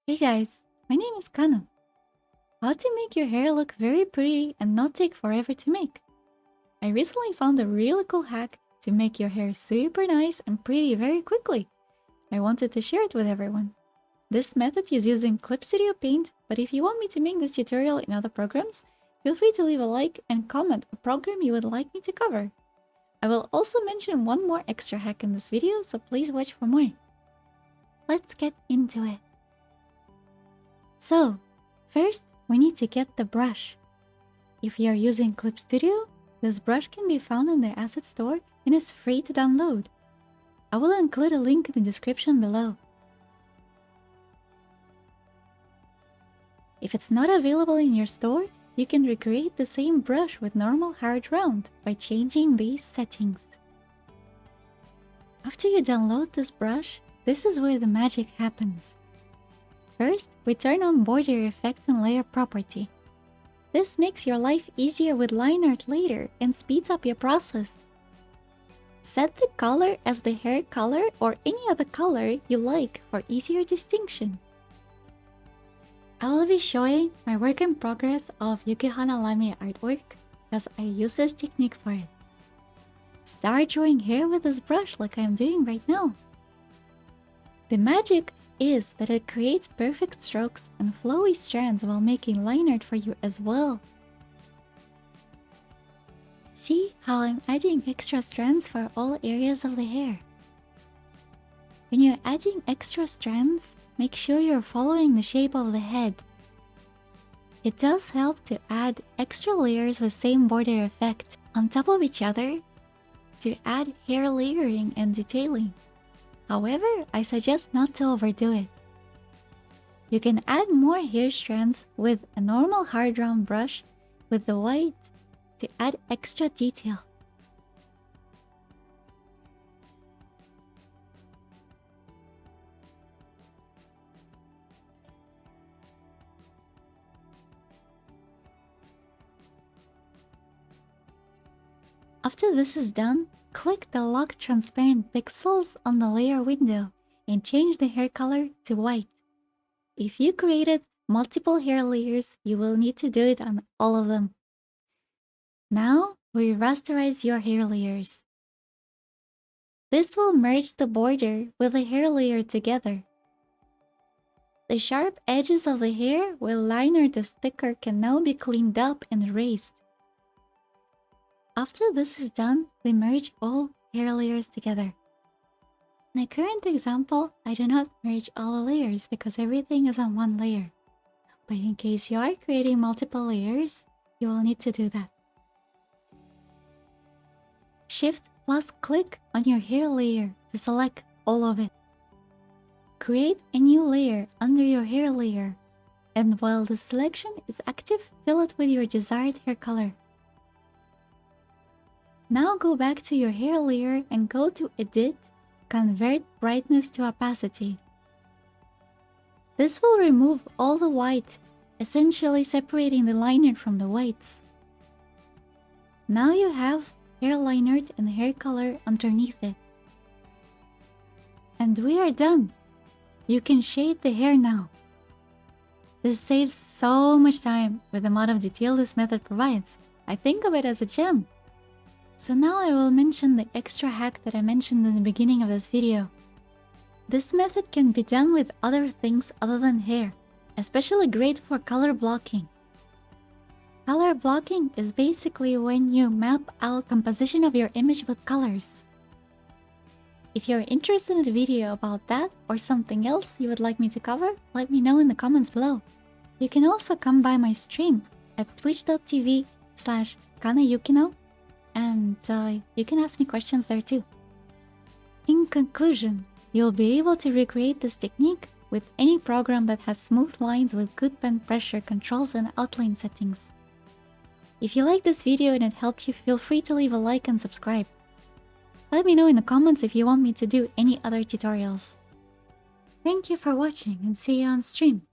Hey guys, my name is Kana. How to make your hair look very pretty and not take forever to make? I recently found a really cool hack to make your hair super nice and pretty very quickly. I wanted to share it with everyone. This method is using Clip Studio Paint, but if you want me to make this tutorial in other programs, feel free to leave a like and comment a program you would like me to cover. I will also mention one more extra hack in this video, so please watch for more. Let's get into it. So, first we need to get the brush. If you are using Clip Studio, this brush can be found in the asset store and is free to download. I will include a link in the description below. If it's not available in your store, you can recreate the same brush with normal hard round by changing these settings. After you download this brush, this is where the magic happens. First, we turn on border effect and layer property. This makes your life easier with line art later and speeds up your process. Set the color as the hair color or any other color you like for easier distinction. I will be showing my work in progress of Yukihana Lame artwork because I use this technique for it. Start drawing hair with this brush like I'm doing right now. The magic is that it creates perfect strokes and flowy strands while making line art for you as well. See how I'm adding extra strands for all areas of the hair. When you're adding extra strands, make sure you're following the shape of the head. It does help to add extra layers with same border effect on top of each other to add hair layering and detailing. However, I suggest not to overdo it. You can add more hair strands with a normal hard round brush with the white to add extra detail. After this is done, click the Lock Transparent Pixels on the layer window and change the hair color to white. If you created multiple hair layers, you will need to do it on all of them. Now, we rasterize your hair layers. This will merge the border with the hair layer together. The sharp edges of the hair where liner the sticker can now be cleaned up and erased. After this is done, we merge all hair layers together. In the current example, I do not merge all the layers because everything is on one layer. But in case you are creating multiple layers, you will need to do that. Shift plus click on your hair layer to select all of it. Create a new layer under your hair layer, and while the selection is active, fill it with your desired hair color. Now go back to your hair layer and go to Edit, Convert Brightness to Opacity. This will remove all the white, essentially separating the liner from the whites. Now you have hair line art and hair color underneath it. And we are done! You can shade the hair now. This saves so much time with the amount of detail this method provides. I think of it as a gem. So now I will mention the extra hack that I mentioned in the beginning of this video. This method can be done with other things other than hair, especially great for color blocking. Color blocking is basically when you map out composition of your image with colors. If you're interested in a video about that or something else you would like me to cover, let me know in the comments below. You can also come by my stream at twitch.tv/KanaYukino. And you can ask me questions there too. In conclusion, you'll be able to recreate this technique with any program that has smooth lines with good pen pressure controls and outline settings. If you like this video and it helped you, feel free to leave a like and subscribe. Let me know in the comments if you want me to do any other tutorials. Thank you for watching and see you on stream.